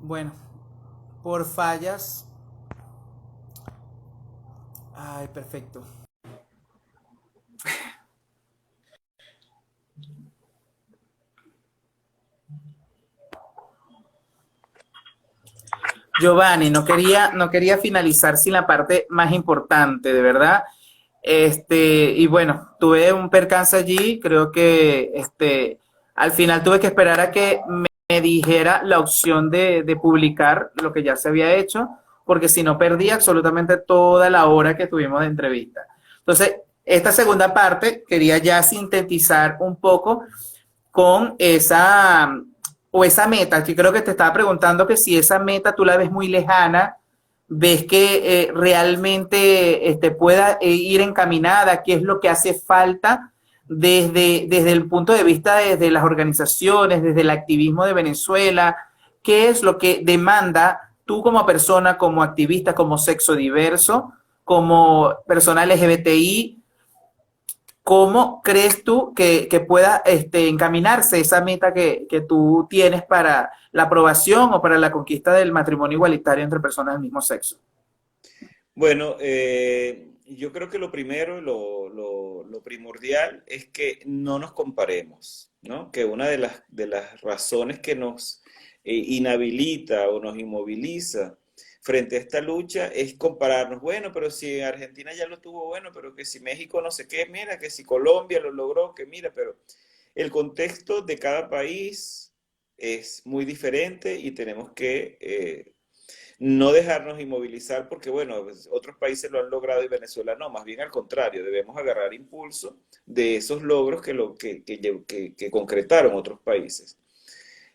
Bueno, por fallas. Ay, perfecto. Giovanni, no quería finalizar sin la parte más importante, de verdad. Y bueno, tuve un percance allí, creo que al final tuve que esperar a que me dijera la opción de publicar lo que ya se había hecho, porque si no perdí absolutamente toda la hora que tuvimos de entrevista. Entonces, esta segunda parte quería ya sintetizar un poco con esa meta, que creo que te estaba preguntando que si esa meta tú la ves muy lejana, ves que realmente pueda ir encaminada, qué es lo que hace falta desde el punto de vista desde las organizaciones, desde el activismo de Venezuela, qué es lo que demanda tú como persona, como activista, como sexo diverso, como persona LGBTI. ¿Cómo crees tú que pueda encaminarse esa meta que tú tienes para la aprobación o para la conquista del matrimonio igualitario entre personas del mismo sexo? Bueno, yo creo que lo primero, lo primordial es que no nos comparemos, ¿no? Que una de las razones que nos inhabilita o nos inmoviliza frente a esta lucha es compararnos. Bueno, pero si Argentina ya lo tuvo, bueno, pero que si México no sé qué, mira, que si Colombia lo logró, que mira, pero el contexto de cada país es muy diferente y tenemos que no dejarnos inmovilizar porque, bueno, pues, otros países lo han logrado y Venezuela no, más bien al contrario, debemos agarrar impulso de esos logros que concretaron otros países.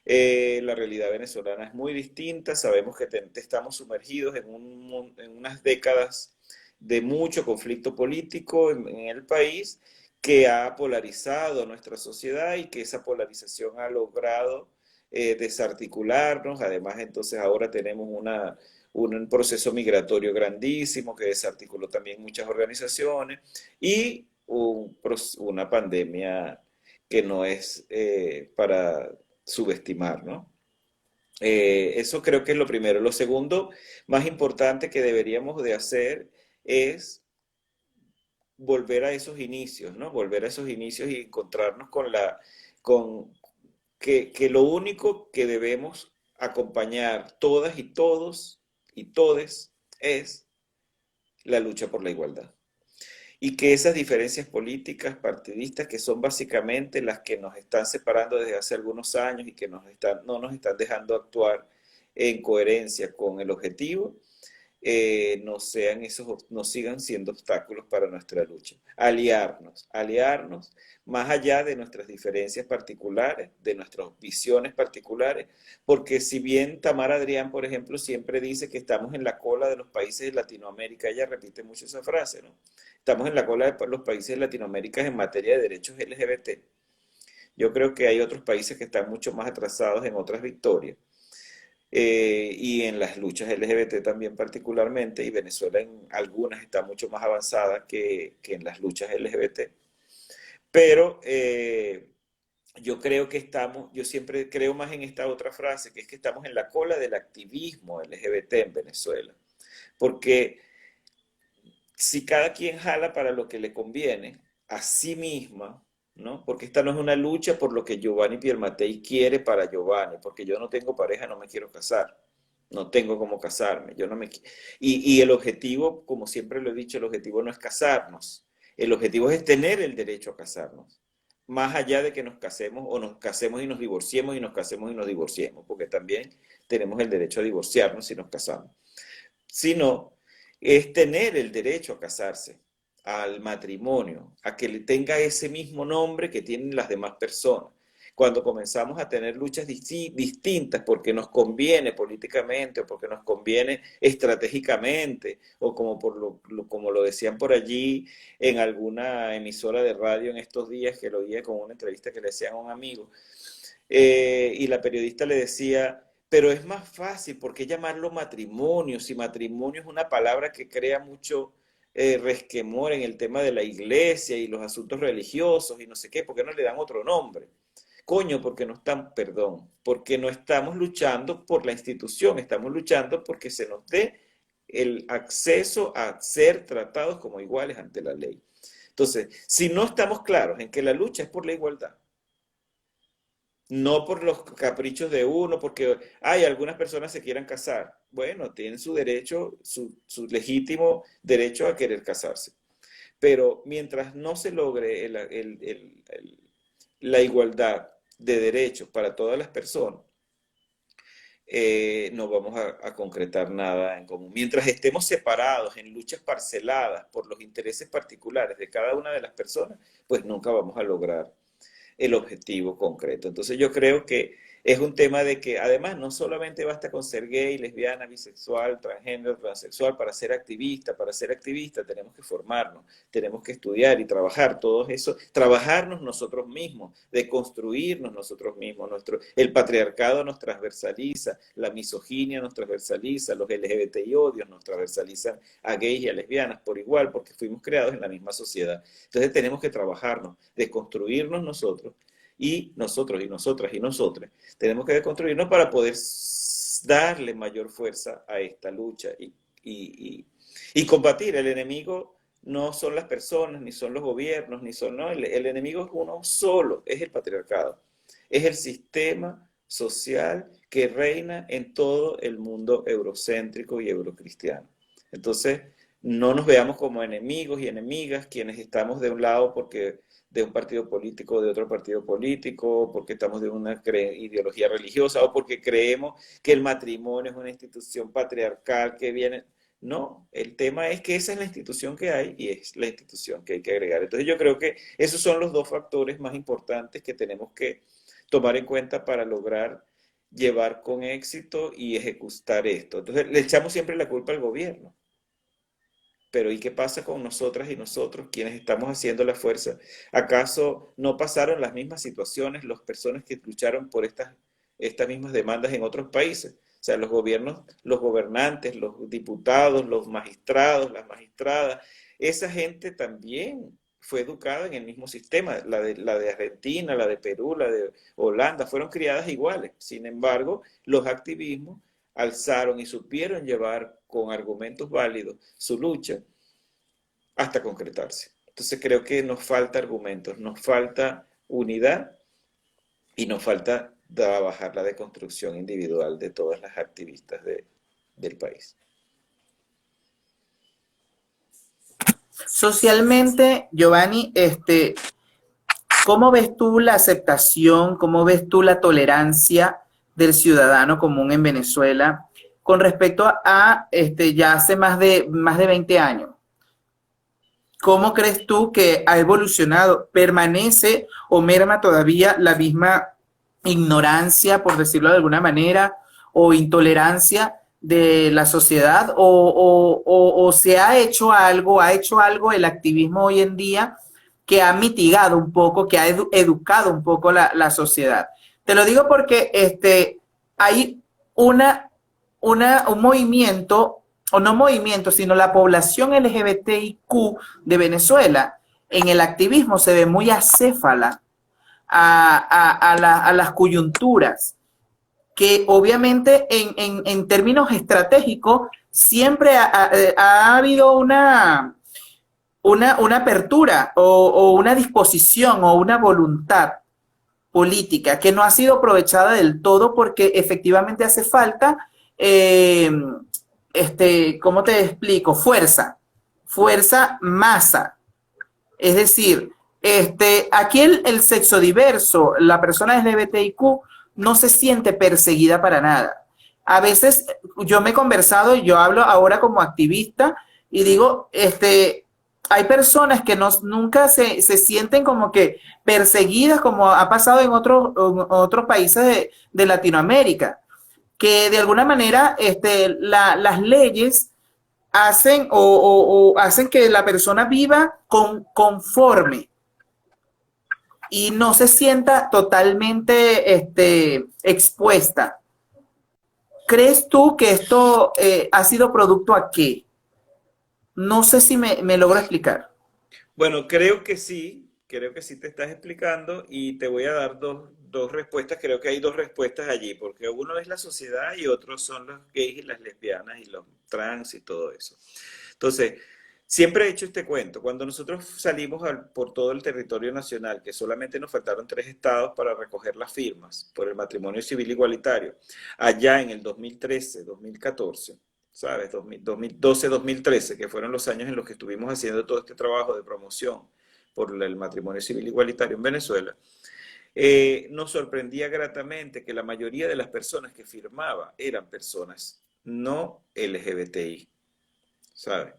La realidad venezolana es muy distinta, sabemos que estamos sumergidos en unas décadas de mucho conflicto político en el país que ha polarizado a nuestra sociedad y que esa polarización ha logrado desarticularnos. Además, entonces ahora tenemos un proceso migratorio grandísimo que desarticuló también muchas organizaciones y una pandemia que no es para subestimar, ¿no? Eso creo que es lo primero. Lo segundo, más importante que deberíamos de hacer es volver a esos inicios, ¿no? Volver a esos inicios y encontrarnos con que lo único que debemos acompañar todas y todos y todes es la lucha por la igualdad. Y que esas diferencias políticas partidistas, que son básicamente las que nos están separando desde hace algunos años y que no nos están dejando actuar en coherencia con el objetivo, no sigan siendo obstáculos para nuestra lucha. Aliarnos más allá de nuestras diferencias particulares, de nuestras visiones particulares, porque si bien Tamara Adrián, por ejemplo, siempre dice que estamos en la cola de los países de Latinoamérica, ella repite mucho esa frase, ¿no? Estamos en la cola de los países de Latinoamérica en materia de derechos LGBT. Yo creo que hay otros países que están mucho más atrasados en otras victorias y en las luchas LGBT también particularmente, y Venezuela en algunas está mucho más avanzada que en las luchas LGBT. Pero yo siempre creo más en esta otra frase, que es que estamos en la cola del activismo LGBT en Venezuela. Porque si cada quien jala para lo que le conviene, a sí misma, ¿no? Porque esta no es una lucha por lo que Giovanni Piermatei quiere para Giovanni, porque yo no tengo pareja, no me quiero casar, no tengo cómo casarme, yo no me y el objetivo, como siempre lo he dicho, el objetivo no es casarnos, el objetivo es tener el derecho a casarnos, más allá de que nos casemos o nos casemos y nos divorciemos y nos casemos y nos divorciemos, porque también tenemos el derecho a divorciarnos si nos casamos, sino es tener el derecho a casarse, al matrimonio, a que le tenga ese mismo nombre que tienen las demás personas. Cuando comenzamos a tener luchas distintas porque nos conviene políticamente o porque nos conviene estratégicamente o como lo decían por allí en alguna emisora de radio en estos días que lo oía con una entrevista que le hacían a un amigo, y la periodista le decía, pero es más fácil, ¿por qué llamarlo matrimonio? Si matrimonio es una palabra que crea mucho resquemor en el tema de la iglesia y los asuntos religiosos y no sé qué, ¿por qué no le dan otro nombre? Coño, porque no estamos, perdón, porque no estamos luchando por la institución, estamos luchando porque se nos dé el acceso a ser tratados como iguales ante la ley. Entonces, si no estamos claros en que la lucha es por la igualdad, no por los caprichos de uno, porque hay algunas personas se quieran casar. Bueno, tienen su derecho, su legítimo derecho a querer casarse. Pero mientras no se logre la igualdad de derechos para todas las personas, no vamos a concretar nada en común. Mientras estemos separados en luchas parceladas por los intereses particulares de cada una de las personas, pues nunca vamos a lograr el objetivo concreto. Entonces yo creo que es un tema de que además no solamente basta con ser gay, lesbiana, bisexual, transgénero, transexual para ser activista tenemos que formarnos, tenemos que estudiar y trabajar todo eso, trabajarnos nosotros mismos, deconstruirnos nosotros mismos. El patriarcado nos transversaliza, la misoginia nos transversaliza, los LGBTI odios nos transversalizan a gays y a lesbianas por igual, porque fuimos creados en la misma sociedad. Entonces tenemos que trabajarnos, deconstruirnos nosotros, y nosotros, y nosotras, y nosotros, tenemos que deconstruirnos para poder darle mayor fuerza a esta lucha y combatir. El enemigo no son las personas, ni son los gobiernos, ni son, no, el enemigo es uno solo, es el patriarcado. Es el sistema social que reina en todo el mundo eurocéntrico y eurocristiano. Entonces, no nos veamos como enemigos y enemigas, quienes estamos de un lado porque de un partido político, de otro partido político, porque estamos de una ideología religiosa o porque creemos que el matrimonio es una institución patriarcal que viene. No, el tema es que esa es la institución que hay y es la institución que hay que agregar. Entonces yo creo que esos son los dos factores más importantes que tenemos que tomar en cuenta para lograr llevar con éxito y ejecutar esto. Entonces le echamos siempre la culpa al gobierno. Pero ¿y qué pasa con nosotras y nosotros, quienes estamos haciendo la fuerza? ¿Acaso no pasaron las mismas situaciones las personas que lucharon por estas mismas demandas en otros países? O sea, los gobiernos, los gobernantes, los diputados, los magistrados, las magistradas, esa gente también fue educada en el mismo sistema, la de Argentina, la de Perú, la de Holanda, fueron criadas iguales. Sin embargo, los activismos alzaron y supieron llevar con argumentos válidos su lucha hasta concretarse. Entonces creo que nos falta argumentos, nos falta unidad y nos falta trabajar la deconstrucción individual de todas las activistas del país. Socialmente, Giovanni, ¿cómo ves tú la aceptación, cómo ves tú la tolerancia del ciudadano común en Venezuela con respecto a ya hace más de 20 años? ¿Cómo crees tú que ha evolucionado? ¿Permanece o merma todavía la misma ignorancia, por decirlo de alguna manera, o intolerancia de la sociedad? ¿O se ha hecho algo el activismo hoy en día que ha mitigado un poco, que ha educado un poco la sociedad? Te lo digo porque hay un movimiento, o no movimiento, sino la población LGBTIQ de Venezuela en el activismo se ve muy acéfala a las coyunturas, que obviamente en términos estratégicos siempre ha habido una apertura o una disposición o una voluntad política que no ha sido aprovechada del todo porque efectivamente hace falta, ¿cómo te explico? Fuerza, masa. Es decir, aquí el sexo diverso, la persona LGBTIQ, no se siente perseguida para nada. A veces yo me he conversado y yo hablo ahora como activista y digo, hay personas que nunca se sienten como que perseguidas, como ha pasado en otros países de Latinoamérica, que de alguna manera las leyes hacen o hacen que la persona viva conforme y no se sienta totalmente expuesta. ¿Crees tú que esto ha sido producto a qué? No sé si me logro explicar. Bueno, creo que sí, creo que sí te estás explicando y te voy a dar dos respuestas. Creo que hay dos respuestas allí, porque uno es la sociedad y otro son los gays y las lesbianas y los trans y todo eso. Entonces, siempre he hecho este cuento. Cuando nosotros salimos por todo el territorio nacional, que solamente nos faltaron 3 estados para recoger las firmas por el matrimonio civil igualitario, allá en el 2013, 2014, ¿sabes? 2012, 2013, que fueron los años en los que estuvimos haciendo todo este trabajo de promoción por el matrimonio civil igualitario en Venezuela, nos sorprendía gratamente que la mayoría de las personas que firmaba eran personas no LGBTI, ¿sabes?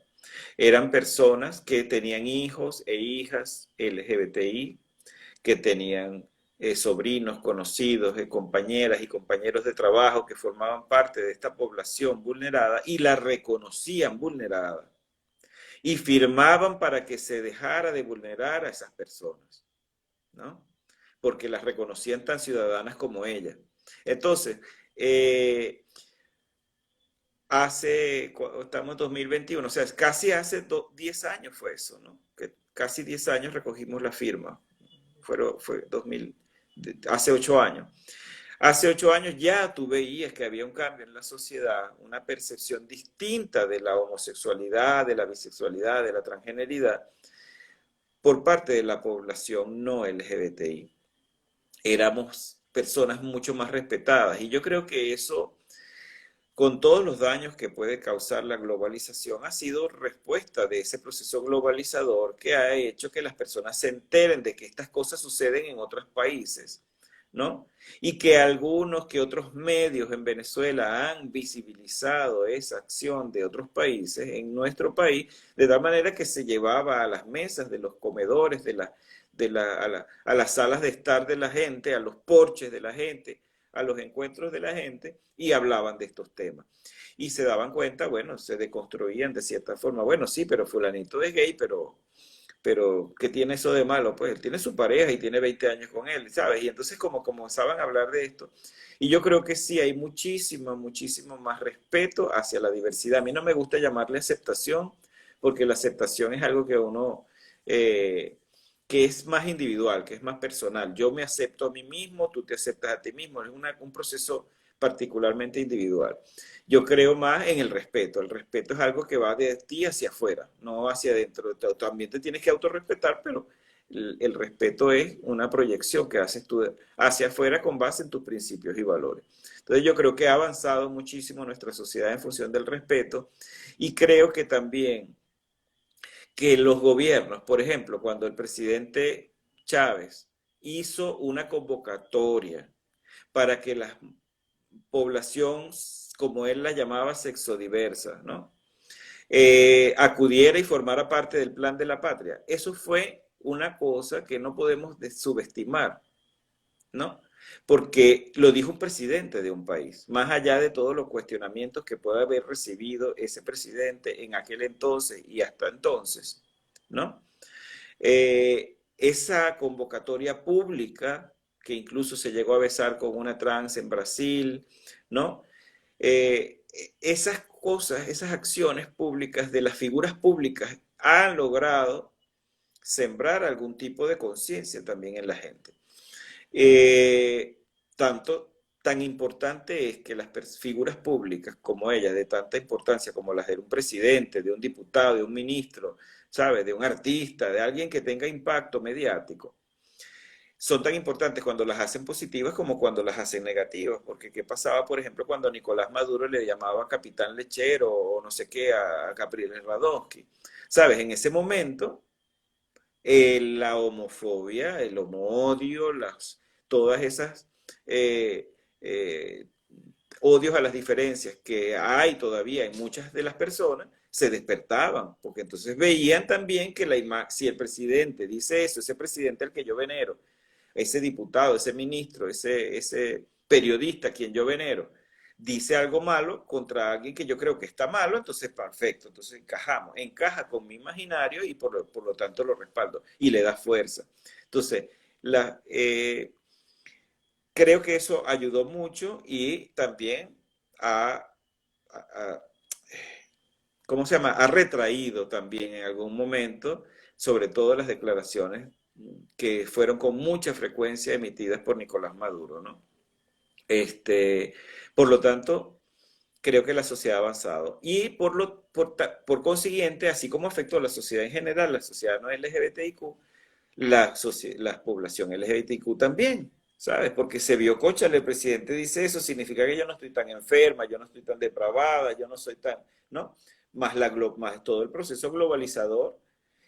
Eran personas que tenían hijos e hijas LGBTI, que tenían sobrinos, conocidos, compañeras y compañeros de trabajo que formaban parte de esta población vulnerada y la reconocían vulnerada y firmaban para que se dejara de vulnerar a esas personas, ¿no? Porque las reconocían tan ciudadanas como ellas. Entonces, estamos en 2021, o sea, casi hace 10 años fue eso, ¿no? Que casi 10 años recogimos la firma. Fue 2000, hace 8 años. Hace 8 años ya tú veías que había un cambio en la sociedad, una percepción distinta de la homosexualidad, de la bisexualidad, de la transgeneridad, por parte de la población no LGBTI. Éramos personas mucho más respetadas y yo creo que eso, con todos los daños que puede causar la globalización, ha sido respuesta de ese proceso globalizador que ha hecho que las personas se enteren de que estas cosas suceden en otros países, ¿no? Y que algunos que otros medios en Venezuela han visibilizado esa acción de otros países en nuestro país, de tal manera que se llevaba a las mesas de los comedores, a las salas de estar de la gente, a los porches de la gente, a los encuentros de la gente y hablaban de estos temas. Y se daban cuenta, bueno, se deconstruían de cierta forma. Bueno, sí, pero fulanito es gay, pero ¿qué tiene eso de malo? Pues él tiene su pareja y tiene 20 años con él, ¿sabes? Y entonces como comenzaban a hablar de esto. Y yo creo que sí, hay muchísimo más respeto hacia la diversidad. A mí no me gusta llamarle aceptación, porque la aceptación es algo que uno, que es más individual, que es más personal. Yo me acepto a mí mismo, tú te aceptas a ti mismo. Es un proceso particularmente individual. Yo creo más en el respeto. El respeto es algo que va de ti hacia afuera, no hacia adentro. También te tienes que autorrespetar, pero el respeto es una proyección que haces tú hacia afuera con base en tus principios y valores. Entonces yo creo que ha avanzado muchísimo nuestra sociedad en función del respeto y creo que también que los gobiernos, por ejemplo, cuando el presidente Chávez hizo una convocatoria para que la población, como él la llamaba, sexodiversa, ¿no? Acudiera y formara parte del plan de la patria. Eso fue una cosa que no podemos subestimar, ¿no? Porque lo dijo un presidente de un país, más allá de todos los cuestionamientos que pueda haber recibido ese presidente en aquel entonces y hasta entonces, ¿no? Esa convocatoria pública, que incluso se llegó a besar con una trans en Brasil, ¿no? Eh, Esas cosas, esas acciones públicas de las figuras públicas han logrado sembrar algún tipo de conciencia también en la gente. Eh, tan importante es que las figuras públicas como ella, de tanta importancia como las de un presidente, de un diputado, de un ministro, ¿sabes? De un artista, de alguien que tenga impacto mediático, son tan importantes cuando las hacen positivas como cuando las hacen negativas, porque ¿qué pasaba, por ejemplo, cuando Nicolás Maduro le llamaba capitán lechero o no sé qué a Gabriel Radonsky? ¿Sabes? En ese momento la homofobia, el homodio, todas esas eh, eh, odios a las diferencias que hay todavía en muchas de las personas, se despertaban, porque entonces veían también que si el presidente dice eso, ese presidente al que yo venero, ese diputado, ese ministro, ese periodista a quien yo venero, dice algo malo contra alguien que yo creo que está malo, entonces perfecto, entonces encaja con mi imaginario y por lo tanto lo respaldo y le da fuerza. Entonces, creo que eso ayudó mucho y también a ¿cómo se llama? Ha retraído también en algún momento, sobre todo las declaraciones que fueron con mucha frecuencia emitidas por Nicolás Maduro, ¿no? Por lo tanto, creo que la sociedad ha avanzado. Y por consiguiente, así como afectó a la sociedad en general, la sociedad no LGBTIQ, la población LGBTIQ también, ¿sabes? Porque se vio, cónchale, el presidente dice eso, significa que yo no estoy tan enferma, yo no estoy tan depravada, yo no soy tan, ¿no? Más todo el proceso globalizador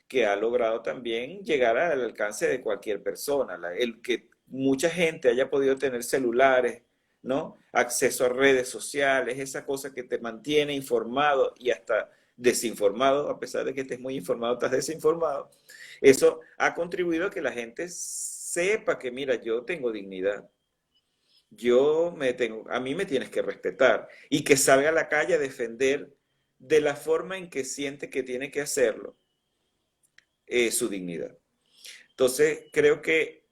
que ha logrado también llegar al alcance de cualquier persona. El que mucha gente haya podido tener celulares, ¿no? Acceso a redes sociales, esa cosa que te mantiene informado y hasta desinformado, a pesar de que estés muy informado, estás desinformado. Eso ha contribuido a que la gente sepa que, mira, yo tengo dignidad. A mí me tienes que respetar y que salga a la calle a defender de la forma en que siente que tiene que hacerlo, su dignidad. Entonces, creo que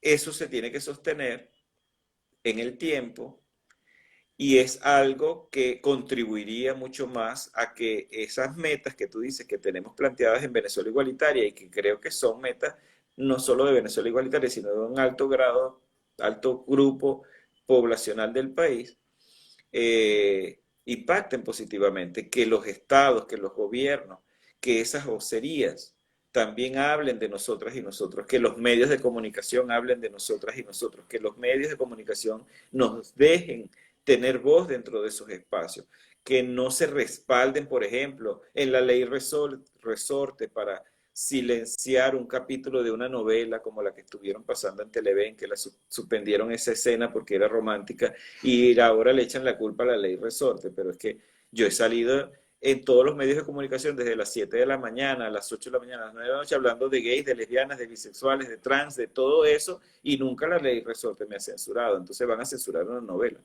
eso se tiene que sostener en el tiempo y es algo que contribuiría mucho más a que esas metas que tú dices que tenemos planteadas en Venezuela Igualitaria y que creo que son metas no solo de Venezuela Igualitaria, sino de un alto grado, alto grupo poblacional del país, impacten positivamente, que los estados, que los gobiernos, que esas vocerías también hablen de nosotras y nosotros, que los medios de comunicación hablen de nosotras y nosotros, que los medios de comunicación nos dejen tener voz dentro de esos espacios, que no se respalden, por ejemplo, en la ley resorte para silenciar un capítulo de una novela como la que estuvieron pasando en Televen, que la suspendieron esa escena porque era romántica y ahora le echan la culpa a la ley resorte, pero es que yo he salido en todos los medios de comunicación desde las 7 de la mañana, a las 8 de la mañana, a las 9 de la noche, hablando de gays, de lesbianas, de bisexuales, de trans, de todo eso, y nunca la ley resorte me ha censurado. Entonces van a censurar una novela,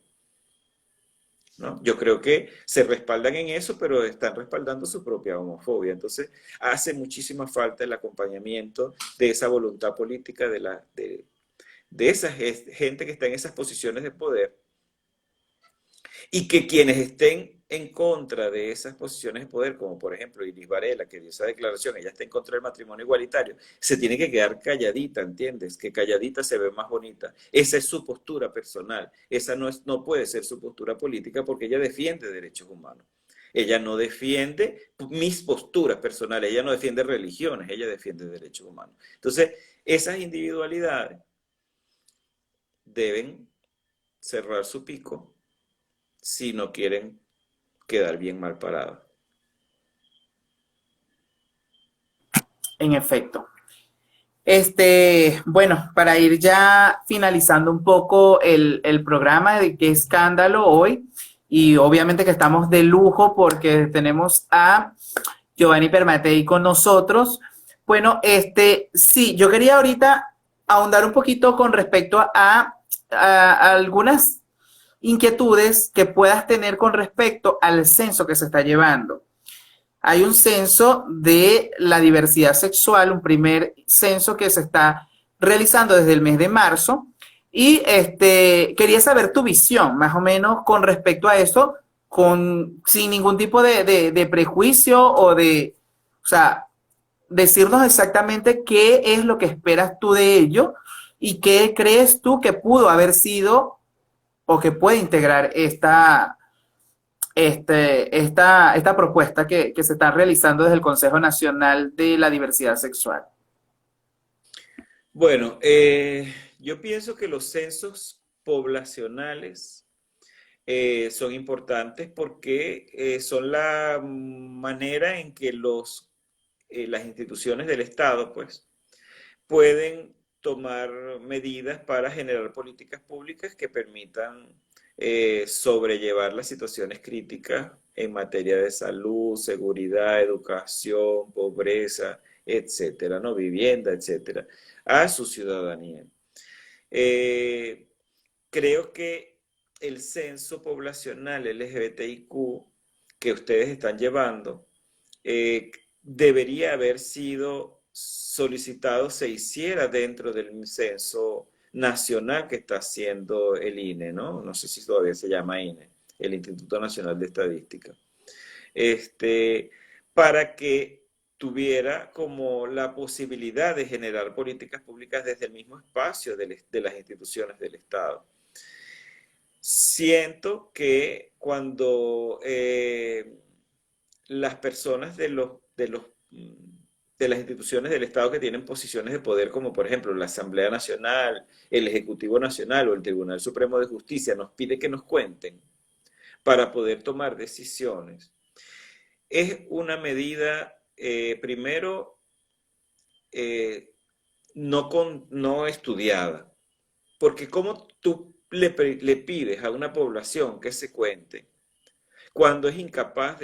¿no? Yo creo que se respaldan en eso, pero están respaldando su propia homofobia. Entonces hace muchísima falta el acompañamiento de esa voluntad política de esa gente que está en esas posiciones de poder y que quienes estén en contra de esas posiciones de poder, como por ejemplo Iris Varela, que dio esa declaración, ella está en contra del matrimonio igualitario, se tiene que quedar calladita, ¿entiendes? Que calladita se ve más bonita. Esa es su postura personal, esa no puede ser su postura política porque ella defiende derechos humanos. Ella no defiende mis posturas personales, ella no defiende religiones, ella defiende derechos humanos. Entonces, esas individualidades deben cerrar su pico si no quieren quedar bien mal parados. En efecto. Bueno, para ir ya finalizando un poco el programa de Qué Escándalo hoy, y obviamente que estamos de lujo porque tenemos a Giovanni Permatei con nosotros. Bueno, sí, yo quería ahorita ahondar un poquito con respecto a algunas inquietudes que puedas tener con respecto al censo que se está llevando. Hay un censo de la diversidad sexual, un primer censo que se está realizando desde el mes de marzo y quería saber tu visión más o menos con respecto a eso, sin ningún tipo de prejuicio o sea, decirnos exactamente qué es lo que esperas tú de ello y qué crees tú que pudo haber sido o que puede integrar esta propuesta que se está realizando desde el Consejo Nacional de la Diversidad Sexual. Bueno, yo pienso que los censos poblacionales son importantes porque son la manera en que las instituciones del Estado, pues, pueden tomar medidas para generar políticas públicas que permitan sobrellevar las situaciones críticas en materia de salud, seguridad, educación, pobreza, etcétera, ¿no? Vivienda, etcétera, a su ciudadanía. Eh, Creo que el censo poblacional LGBTIQ que ustedes están llevando debería haber sido solicitado, se hiciera dentro del censo nacional que está haciendo el INE, ¿no? No sé si todavía se llama INE, el Instituto Nacional de Estadística. Este, para que tuviera como la posibilidad de generar políticas públicas desde el mismo espacio de las instituciones del Estado. Siento que cuando las personas de las instituciones del Estado que tienen posiciones de poder, como por ejemplo la Asamblea Nacional, el Ejecutivo Nacional o el Tribunal Supremo de Justicia, nos pide que nos cuenten para poder tomar decisiones, es una medida, primero, no estudiada. Porque ¿cómo tú le pides a una población que se cuente cuando es incapaz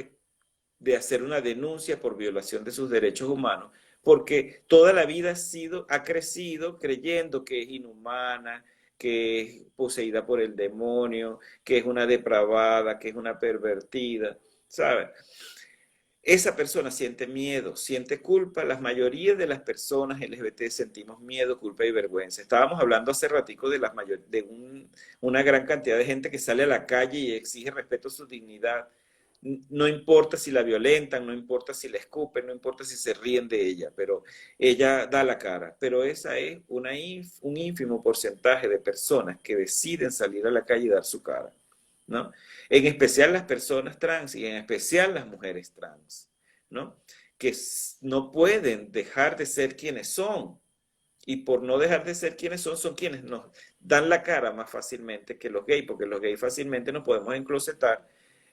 de hacer una denuncia por violación de sus derechos humanos? Porque toda la vida ha crecido creyendo que es inhumana, que es poseída por el demonio, que es una depravada, que es una pervertida, ¿sabes? Esa persona siente miedo, siente culpa. La mayoría de las personas LGBT sentimos miedo, culpa y vergüenza. Estábamos hablando hace ratico una gran cantidad de gente que sale a la calle y exige respeto a su dignidad. No importa si la violentan, no importa si la escupen, no importa si se ríen de ella, pero ella da la cara. Pero esa es un ínfimo porcentaje de personas que deciden salir a la calle y dar su cara, ¿no? En especial las personas trans y en especial las mujeres trans, ¿no? Que no pueden dejar de ser quienes son. Y por no dejar de ser quienes son quienes nos dan la cara más fácilmente que los gays, porque los gays fácilmente nos podemos enclosetar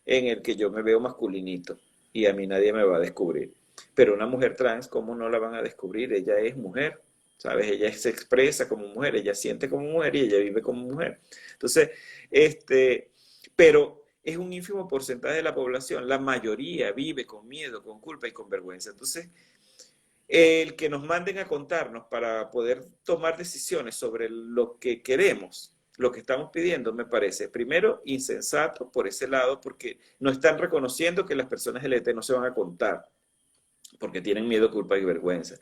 en el que yo me veo masculinito y a mí nadie me va a descubrir. Pero una mujer trans, ¿cómo no la van a descubrir? Ella es mujer, ¿sabes? Ella se expresa como mujer, ella siente como mujer y ella vive como mujer. Entonces, pero es un ínfimo porcentaje de la población. La mayoría vive con miedo, con culpa y con vergüenza. Entonces, el que nos manden a contarnos para poder tomar decisiones sobre lo que queremos, lo que estamos pidiendo, me parece, primero, insensato por ese lado, porque no están reconociendo que las personas LGBT no se van a contar, porque tienen miedo, culpa y vergüenza,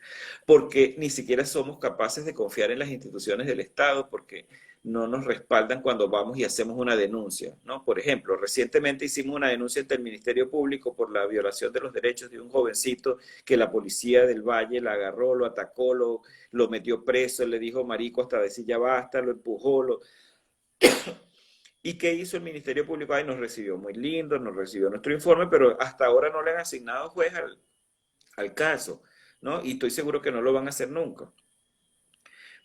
porque ni siquiera somos capaces de confiar en las instituciones del Estado, porque no nos respaldan cuando vamos y hacemos una denuncia, ¿no? Por ejemplo, recientemente hicimos una denuncia ante el Ministerio Público por la violación de los derechos de un jovencito que la policía del Valle la agarró, lo atacó, lo metió preso, le dijo marico hasta decir ya basta, lo empujó, ¿Y qué hizo el Ministerio Público? Ay, nos recibió muy lindo, nos recibió nuestro informe, pero hasta ahora no le han asignado juez al caso, ¿no? Y estoy seguro que no lo van a hacer nunca.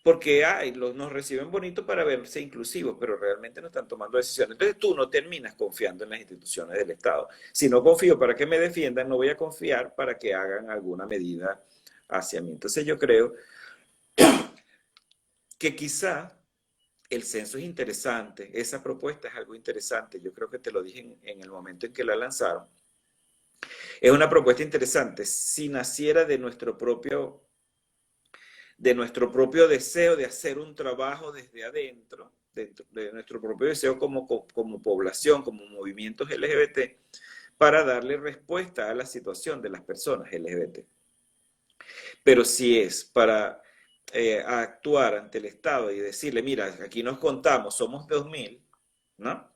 Porque nos reciben bonito para verse inclusivos, pero realmente no están tomando decisiones. Entonces tú no terminas confiando en las instituciones del Estado. Si no confío para que me defiendan, no voy a confiar para que hagan alguna medida hacia mí. Entonces yo creo que quizá el censo es interesante, esa propuesta es algo interesante, yo creo que te lo dije en el momento en que la lanzaron. Es una propuesta interesante, si naciera de nuestro propio deseo de hacer un trabajo desde adentro, de nuestro propio deseo como población, como movimientos LGBT, para darle respuesta a la situación de las personas LGBT. Pero si es para actuar ante el Estado y decirle, mira, aquí nos contamos, somos 2000, ¿no?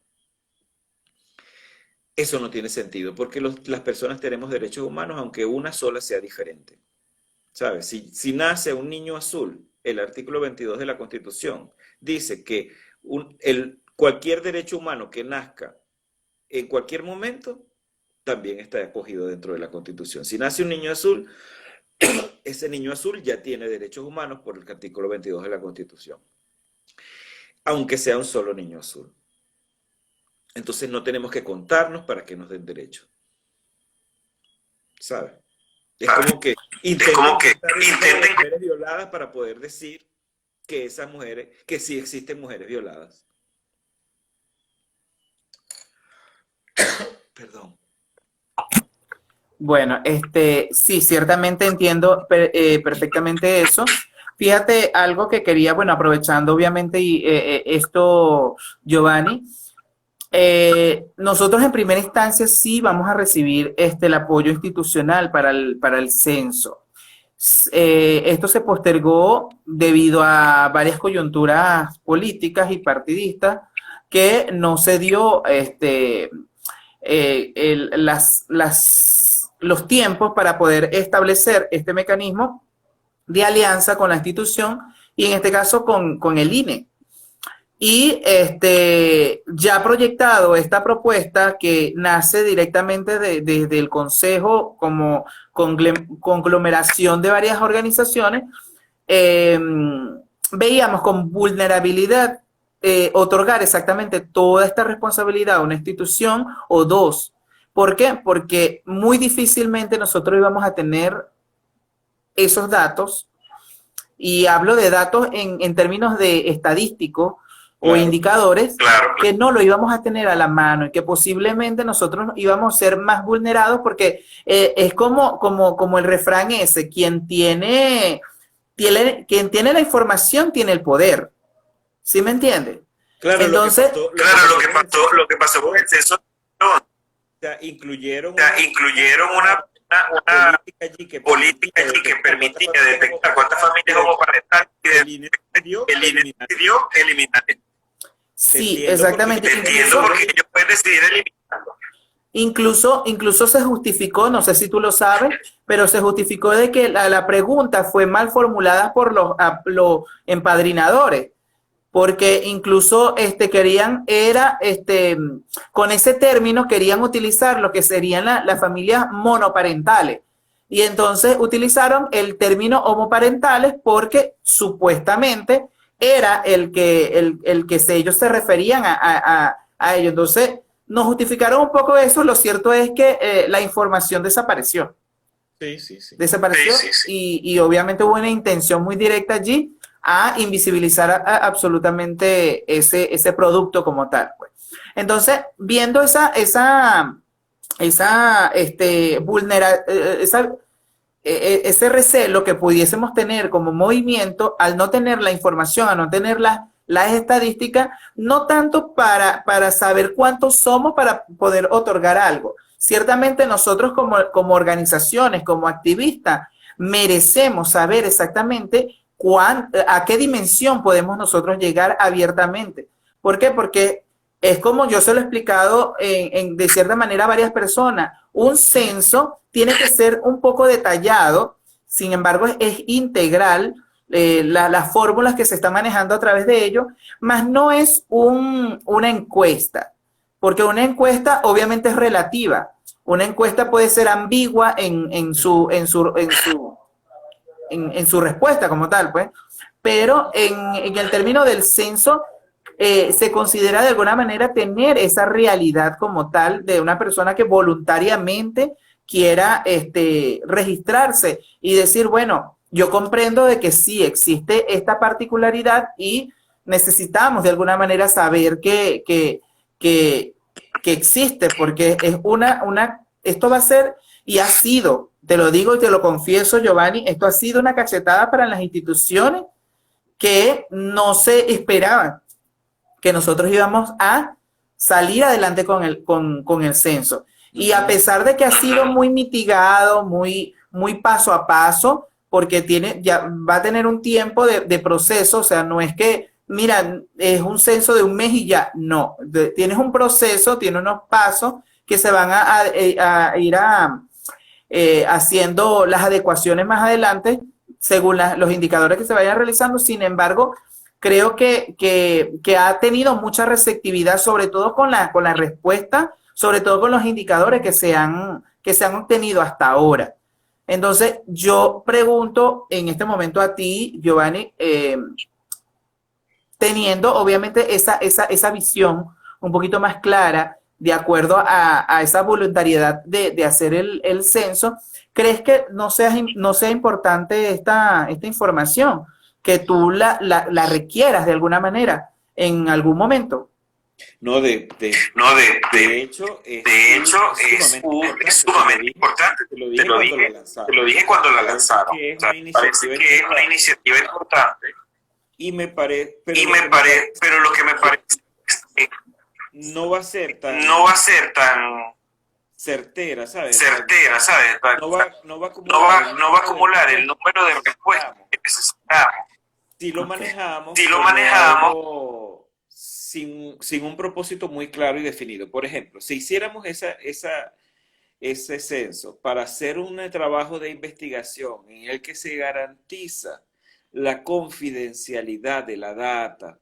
Eso no tiene sentido, porque las personas tenemos derechos humanos, aunque una sola sea diferente. ¿Sabes? Si nace un niño azul, el artículo 22 de la Constitución dice que cualquier derecho humano que nazca en cualquier momento también está acogido dentro de la Constitución. Si nace un niño azul, ese niño azul ya tiene derechos humanos por el artículo 22 de la Constitución, aunque sea un solo niño azul. Entonces no tenemos que contarnos para que nos den derechos. ¿Sabes? Es como que intenten mujeres violadas para poder decir que esas mujeres, que sí existen mujeres violadas. Perdón. Bueno, sí, ciertamente entiendo perfectamente eso. Fíjate, algo que quería, bueno, aprovechando obviamente esto, Giovanni, nosotros en primera instancia sí vamos a recibir el apoyo institucional para el censo. Esto se postergó debido a varias coyunturas políticas y partidistas que no se dio las los tiempos para poder establecer este mecanismo de alianza con la institución y en este caso con el INE. Y ya proyectado esta propuesta que nace directamente desde el Consejo como conglomeración de varias organizaciones, eh, veíamos con vulnerabilidad otorgar exactamente toda esta responsabilidad a una institución o dos. ¿Por qué? Porque muy difícilmente nosotros íbamos a tener esos datos, y hablo de datos en términos de estadísticos o Claro, indicadores, claro, que no lo íbamos a tener a la mano y que posiblemente nosotros íbamos a ser más vulnerados porque es como el refrán ese, quien tiene la información tiene el poder. ¿Sí me entiende? claro, Entonces, lo lo que pasó con el censo, sea, incluyeron incluyeron una política allí que política allí que permitía detectar cuántas familias homoparentales el INE decidió el INE eliminar. decidió eliminar. Sí, Entiendo exactamente. entiendo Porque ellos pueden decidir eliminarlo. Incluso se justificó, no sé si tú lo sabes, pero se justificó de que la pregunta fue mal formulada por los empadrinadores, porque incluso querían, con ese término querían utilizar lo que serían las familias monoparentales. Y entonces utilizaron el término homoparentales porque supuestamente era ellos se referían a ellos. Entonces, nos justificaron un poco eso. Lo cierto es que la información desapareció. Sí, sí, sí. Desapareció, sí, sí, sí. Y obviamente hubo una intención muy directa allí a invisibilizar absolutamente ese producto como tal. Pues. Entonces, viendo ese recelo que pudiésemos tener como movimiento al no tener la información, al no tener las estadísticas, no tanto para saber cuántos somos para poder otorgar algo. Ciertamente nosotros como organizaciones, como activistas, merecemos saber exactamente a qué dimensión podemos nosotros llegar abiertamente. ¿Por qué? Porque es como yo se lo he explicado de cierta manera a varias personas. Un censo tiene que ser un poco detallado, sin embargo es integral, las fórmulas que se están manejando a través de ello, más no es una encuesta, porque una encuesta obviamente es relativa. Una encuesta puede ser ambigua en su respuesta como tal, pues, pero en el término del censo se considera de alguna manera tener esa realidad como tal de una persona que voluntariamente quiera registrarse y decir, bueno, yo comprendo de que sí existe esta particularidad y necesitamos de alguna manera saber que, que existe, porque es esto va a ser y ha sido, te lo digo y te lo confieso, Giovanni, esto ha sido una cachetada para las instituciones que no se esperaban que nosotros íbamos a salir adelante con el censo. Y a pesar de que ha sido muy mitigado, muy paso a paso, porque ya va a tener un tiempo de proceso, o sea, no es que, mira, es un censo de un mes y ya, no, tienes un proceso, tienes unos pasos que se van a ir haciendo las adecuaciones más adelante según los indicadores que se vayan realizando. Sin embargo, creo que ha tenido mucha receptividad, sobre todo con la respuesta, sobre todo con los indicadores que se han obtenido hasta ahora. Entonces, yo pregunto en este momento a ti, Giovanni, teniendo obviamente esa visión un poquito más clara, de acuerdo a esa voluntariedad de hacer el censo, ¿crees que no sea importante esta información? Que tú la requieras de alguna manera en algún momento. No, de hecho, es sumamente importante. Te lo dije cuando la lanzaron. Parece que es una iniciativa importante. Pero lo que me parece es que no va a ser tan certera, ¿sabes? No va a acumular el número de respuestas que necesitamos. Si lo manejamos sin un propósito muy claro y definido. Por ejemplo, si hiciéramos ese censo para hacer un trabajo de investigación en el que se garantiza la confidencialidad de la data,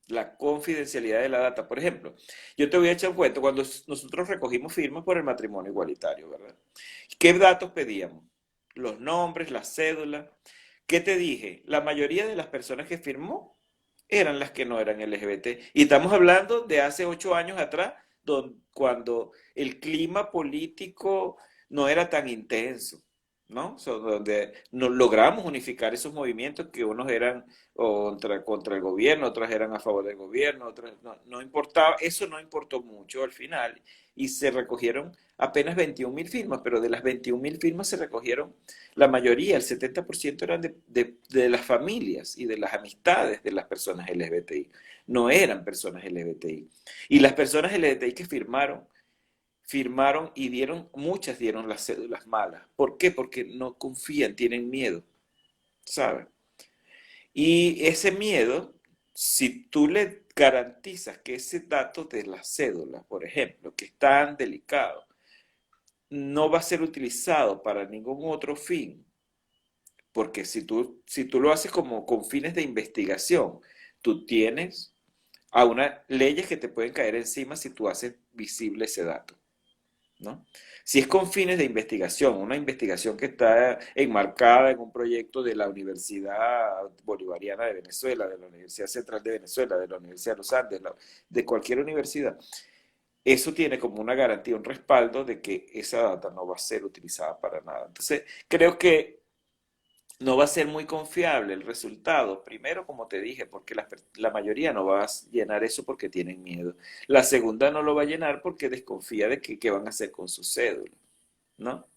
la confidencialidad de la data. Por ejemplo, yo te voy a echar un cuento, cuando nosotros recogimos firmas por el matrimonio igualitario, ¿verdad? ¿Qué datos pedíamos? Los nombres, las cédulas. ¿Qué te dije? La mayoría de las personas que firmó eran las que no eran LGBT. Y estamos hablando de hace 8 años atrás, cuando el clima político no era tan intenso, ¿no? Donde nos logramos unificar esos movimientos que unos eran contra el gobierno, otros eran a favor del gobierno, otros no importaba, eso no importó mucho al final y se recogieron apenas 21.000 firmas, pero de las 21.000 firmas se recogieron la mayoría, el 70% eran de las familias y de las amistades de las personas LGBTI, no eran personas LGBTI. Y las personas LGBTI que firmaron y muchas dieron las cédulas malas. ¿Por qué? Porque no confían, tienen miedo, ¿sabes? Y ese miedo, si tú le garantizas que ese dato de la cédula, por ejemplo, que es tan delicado, no va a ser utilizado para ningún otro fin, porque si tú lo haces como con fines de investigación, tú tienes a unas leyes que te pueden caer encima si tú haces visible ese dato, ¿no? Si es con fines de investigación, una investigación que está enmarcada en un proyecto de la Universidad Bolivariana de Venezuela, de la Universidad Central de Venezuela, de la Universidad de los Andes, de cualquier universidad, eso tiene como una garantía, un respaldo de que esa data no va a ser utilizada para nada. Entonces, creo que no va a ser muy confiable el resultado. Primero, como te dije, porque la mayoría no va a llenar eso porque tienen miedo. La segunda no lo va a llenar porque desconfía de qué van a hacer con su cédula, ¿no?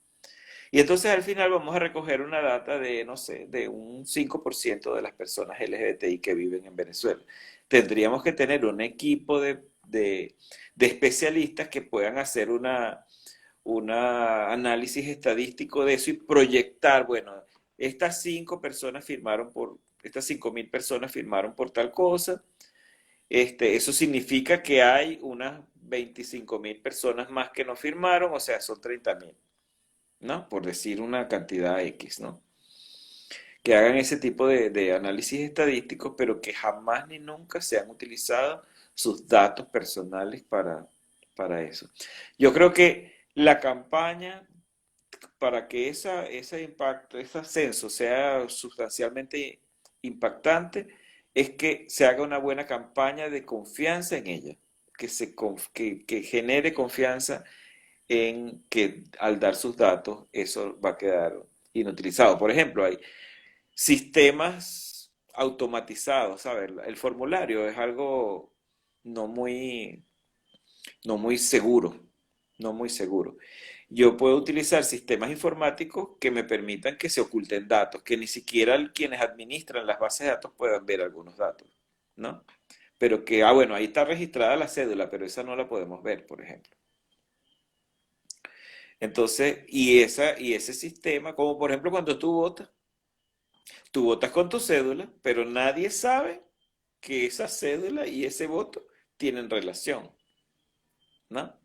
Y entonces al final vamos a recoger una data de, no sé, de un 5% de las personas LGBTI que viven en Venezuela. Tendríamos que tener un equipo de especialistas que puedan hacer una análisis estadístico de eso y proyectar, bueno, estas 5.000 personas firmaron por tal cosa. Eso significa que hay unas 25.000 personas más que no firmaron, o sea, son 30.000, ¿no? Por decir una cantidad X, ¿no? Que hagan ese tipo de análisis estadísticos, pero que jamás ni nunca se han utilizado sus datos personales para eso. Yo creo que la campaña para que ese impacto, ese ascenso sea sustancialmente impactante, es que se haga una buena campaña de confianza en ella, que genere confianza en que al dar sus datos eso va a quedar inutilizado. Por ejemplo, hay sistemas automatizados, ¿sabes? El formulario es algo no muy, no muy seguro, no muy seguro. Yo puedo utilizar sistemas informáticos que me permitan que se oculten datos, que ni siquiera quienes administran las bases de datos puedan ver algunos datos, ¿no? Pero que, bueno, ahí está registrada la cédula, pero esa no la podemos ver, por ejemplo. Entonces, y ese sistema, como por ejemplo cuando tú votas con tu cédula, pero nadie sabe que esa cédula y ese voto tienen relación, ¿no?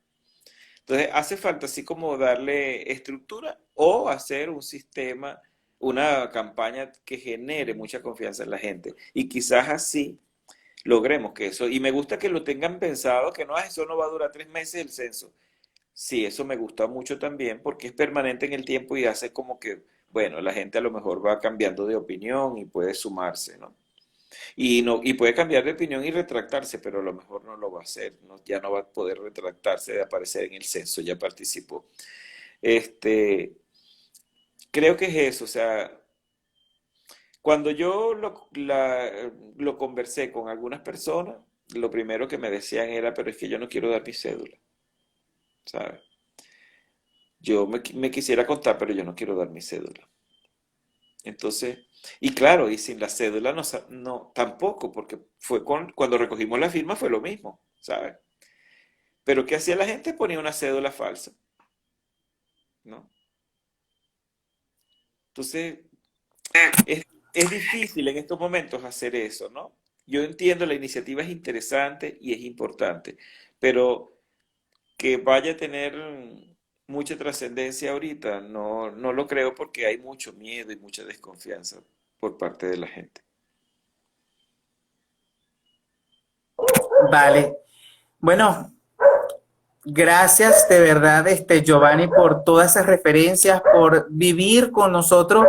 Entonces, hace falta así como darle estructura o hacer un sistema, una campaña que genere mucha confianza en la gente. Y quizás así logremos que eso, y me gusta que lo tengan pensado, que no, eso no va a durar 3 meses el censo. Sí, eso me gusta mucho también porque es permanente en el tiempo y hace como que, bueno, la gente a lo mejor va cambiando de opinión y puede sumarse, ¿no? Y, no, y puede cambiar de opinión y retractarse, pero a lo mejor no lo va a hacer, ¿no? Ya no va a poder retractarse de aparecer en el censo, ya participó. Este, creo que es eso, o sea, cuando yo lo conversé con algunas personas, lo primero que me decían era, pero es que yo no quiero dar mi cédula, ¿sabes? Yo me quisiera contar, pero yo no quiero dar mi cédula. Entonces, y claro, y sin la cédula no, no tampoco, porque cuando recogimos la firma fue lo mismo, ¿sabes? Pero ¿qué hacía la gente? Ponía una cédula falsa, ¿no? Entonces, es, es difícil en estos momentos hacer eso, ¿no? Yo entiendo, la iniciativa es interesante y es importante, pero que vaya a tener mucha trascendencia ahorita. No, no lo creo porque hay mucho miedo y mucha desconfianza por parte de la gente. Vale. Bueno, gracias de verdad, Giovanni, por todas esas referencias, por vivir con nosotros,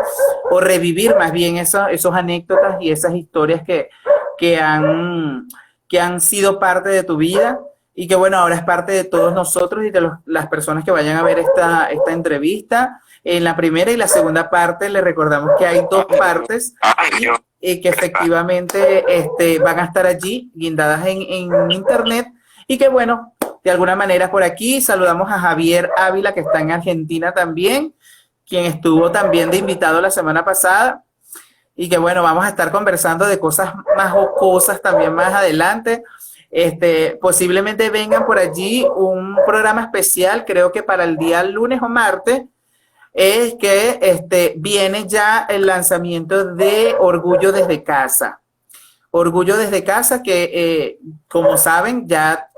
o revivir más bien esos anécdotas y esas historias que, han, que han sido parte de tu vida y que bueno, ahora es parte de todos nosotros y de las personas que vayan a ver esta entrevista. En la primera y la segunda parte le recordamos que hay dos Ay, Dios. partes y que efectivamente van a estar allí guindadas en internet y que bueno, de alguna manera por aquí saludamos a Javier Ávila, que está en Argentina también, quien estuvo también de invitado la semana pasada. Y que bueno, vamos a estar conversando de cosas más jocosas también más adelante. Posiblemente vengan por allí un programa especial, creo que para el día lunes o martes, es que viene ya el lanzamiento de Orgullo desde Casa. Orgullo desde Casa, que como saben, ya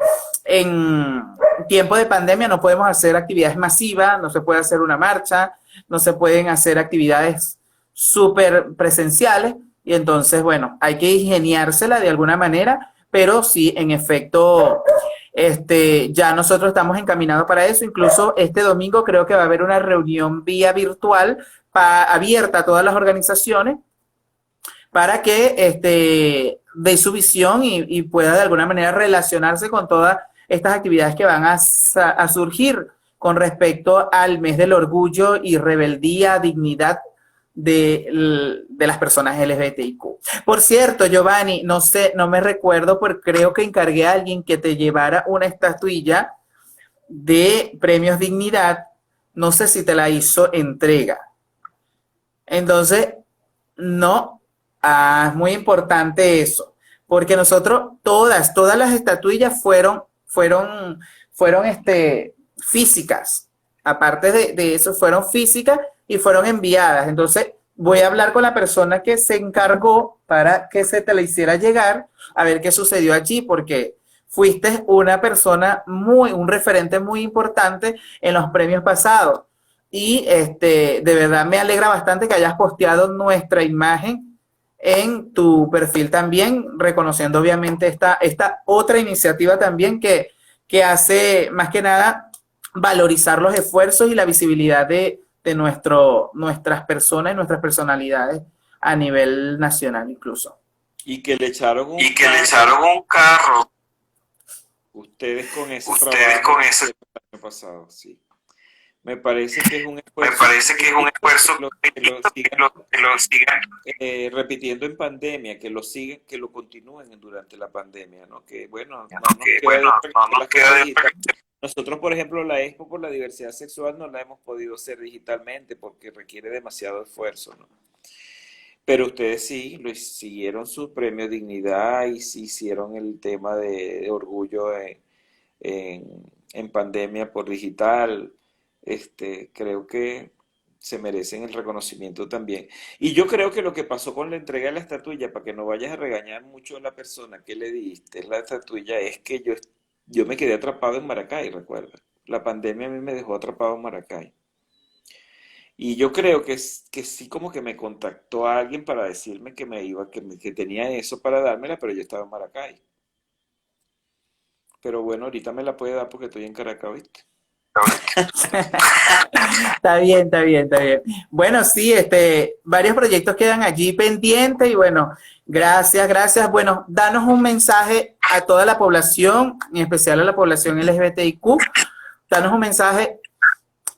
en tiempo de pandemia no podemos hacer actividades masivas, no se puede hacer una marcha, no se pueden hacer actividades súper presenciales, y entonces, bueno, hay que ingeniársela de alguna manera, pero sí, en efecto, ya nosotros estamos encaminados para eso. Incluso este domingo creo que va a haber una reunión vía virtual abierta a todas las organizaciones para que dé su visión y pueda de alguna manera relacionarse con todas estas actividades que van a surgir con respecto al mes del orgullo y rebeldía, dignidad de las personas LGBTIQ. Por cierto, Giovanni, no sé, no me recuerdo, pero creo que encargué a alguien que te llevara una estatuilla de Premios Dignidad. No sé si te la hizo entrega. Entonces, no, es muy importante eso, porque nosotros, todas las estatuillas fueron físicas. Aparte de eso, fueron físicas y fueron enviadas. Entonces, voy a hablar con la persona que se encargó para que se te la hiciera llegar, a ver qué sucedió allí, porque fuiste una persona un referente muy importante en los premios pasados. Y de verdad me alegra bastante que hayas posteado nuestra imagen en tu perfil también, reconociendo obviamente esta otra iniciativa también que hace más que nada valorizar los esfuerzos y la visibilidad de nuestras personas y nuestras personalidades a nivel nacional incluso. Y que le echaron un Y que le carro, echaron un carro, ustedes con ese ustedes trabajo con ese, el año pasado, sí. Me parece que es un me esfuerzo parece que es un esfuerzo que lo sigan que lo sigan. repitiendo en pandemia, que lo sigan, que lo continúen durante la pandemia, ¿no? Que bueno, no nos Que queda bueno, de otra que no hacer nos las queda cosas de digitales. Nosotros, por ejemplo, la Expo por la diversidad sexual no la hemos podido hacer digitalmente porque requiere demasiado esfuerzo, ¿no? Pero ustedes sí, siguieron su premio Dignidad y sí hicieron el tema de orgullo en pandemia por digital. Creo que se merecen el reconocimiento también. Y yo creo que lo que pasó con la entrega de la estatuilla, para que no vayas a regañar mucho a la persona que le diste la estatuilla, es que yo me quedé atrapado en Maracay, recuerda. La pandemia a mí me dejó atrapado en Maracay. Y yo creo que sí como que me contactó a alguien para decirme que me iba, que tenía eso para dármela, pero yo estaba en Maracay. Pero bueno, ahorita me la puede dar porque estoy en Caracas, ¿viste? Está bien, está bien, está bien. Bueno, sí, varios proyectos quedan allí pendientes y bueno, gracias, gracias. Bueno, danos un mensaje a toda la población, en especial a la población LGBTIQ. Danos un mensaje,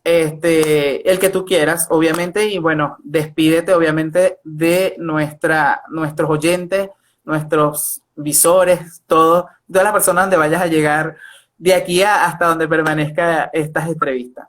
el que tú quieras, obviamente, y bueno, despídete, obviamente, de nuestros oyentes, nuestros visores, todas las personas donde vayas a llegar de aquí hasta donde permanezca estas entrevistas.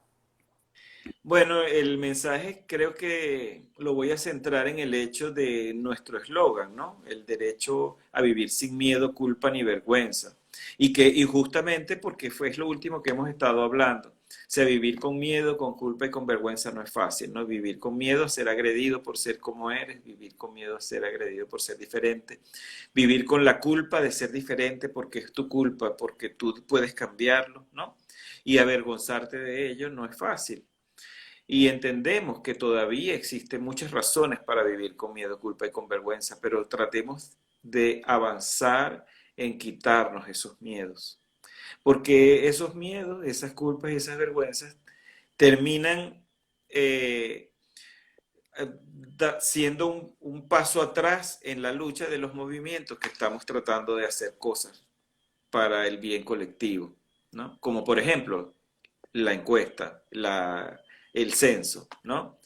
Bueno, el mensaje creo que lo voy a centrar en el hecho de nuestro eslogan, ¿no? El derecho a vivir sin miedo, culpa ni vergüenza. Y justamente porque fue lo último que hemos estado hablando. sea, vivir con miedo, con culpa y con vergüenza no es fácil, ¿no? Vivir con miedo a ser agredido por ser como eres, vivir con miedo a ser agredido por ser diferente, vivir con la culpa de ser diferente porque es tu culpa, porque tú puedes cambiarlo, ¿no? Y avergonzarte de ello no es fácil. Y entendemos que todavía existen muchas razones para vivir con miedo, culpa y con vergüenza, pero tratemos de avanzar en quitarnos esos miedos. Porque esos miedos, esas culpas y esas vergüenzas terminan eh, siendo un paso atrás en la lucha de los movimientos que estamos tratando de hacer cosas para el bien colectivo, ¿no? Como por ejemplo la encuesta, el censo, ¿no?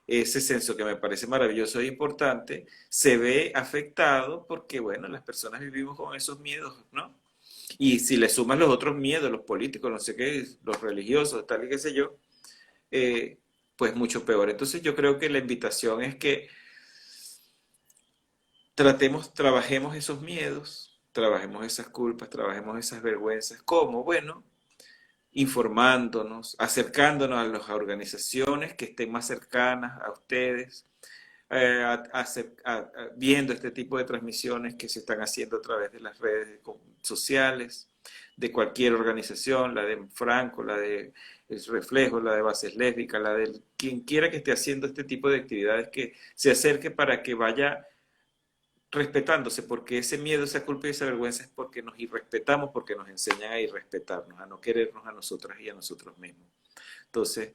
Ese censo que me parece maravilloso e importante, se ve afectado porque, bueno, las personas vivimos con esos miedos, ¿no? Y si le suman los otros miedos, los políticos, no sé qué, los religiosos, tal y qué sé yo, eh, pues mucho peor. Entonces yo creo que la invitación es que trabajemos esos miedos, trabajemos esas culpas, trabajemos esas vergüenzas. ¿Cómo? Bueno, informándonos, acercándonos a las organizaciones que estén más cercanas a ustedes, viendo este tipo de transmisiones que se están haciendo a través de las redes sociales, de cualquier organización, la de Franco, la de El Reflejo, la de Bases Lésbicas, la de quien quiera que esté haciendo este tipo de actividades, que se acerque para que vaya respetándose, porque ese miedo, esa culpa y esa vergüenza es porque nos irrespetamos, porque nos enseñan a irrespetarnos, a no querernos a nosotras y a nosotros mismos. Entonces,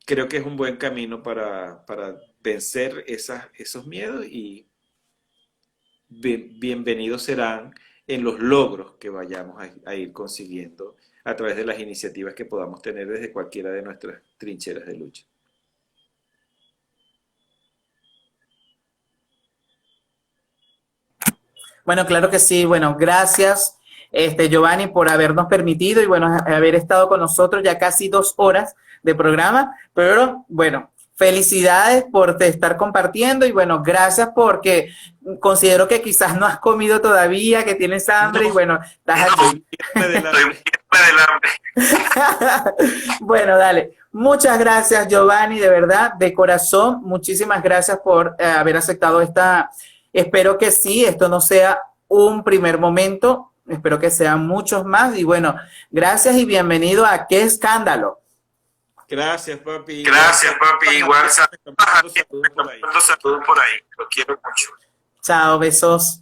creo que es un buen camino para vencer esos miedos y bienvenidos serán en los logros que vayamos a ir consiguiendo a través de las iniciativas que podamos tener desde cualquiera de nuestras trincheras de lucha. Bueno, claro que sí. Bueno, gracias, Giovanni, por habernos permitido y bueno, haber estado con nosotros ya casi 2 horas de programa. Pero bueno, felicidades por estar compartiendo y bueno, gracias porque considero que quizás no has comido todavía, que tienes hambre y No, bueno, estás aquí. estoy Bueno, dale. Muchas gracias, Giovanni, de verdad, de corazón. Muchísimas gracias por haber aceptado esta. Espero que sí, esto no sea un primer momento. Espero que sean muchos más. Y bueno, gracias y bienvenido a Qué Escándalo. Gracias, papi. Gracias, papi. Igual Saludos por ahí. saludos por ahí. Lo quiero mucho. Chao, besos.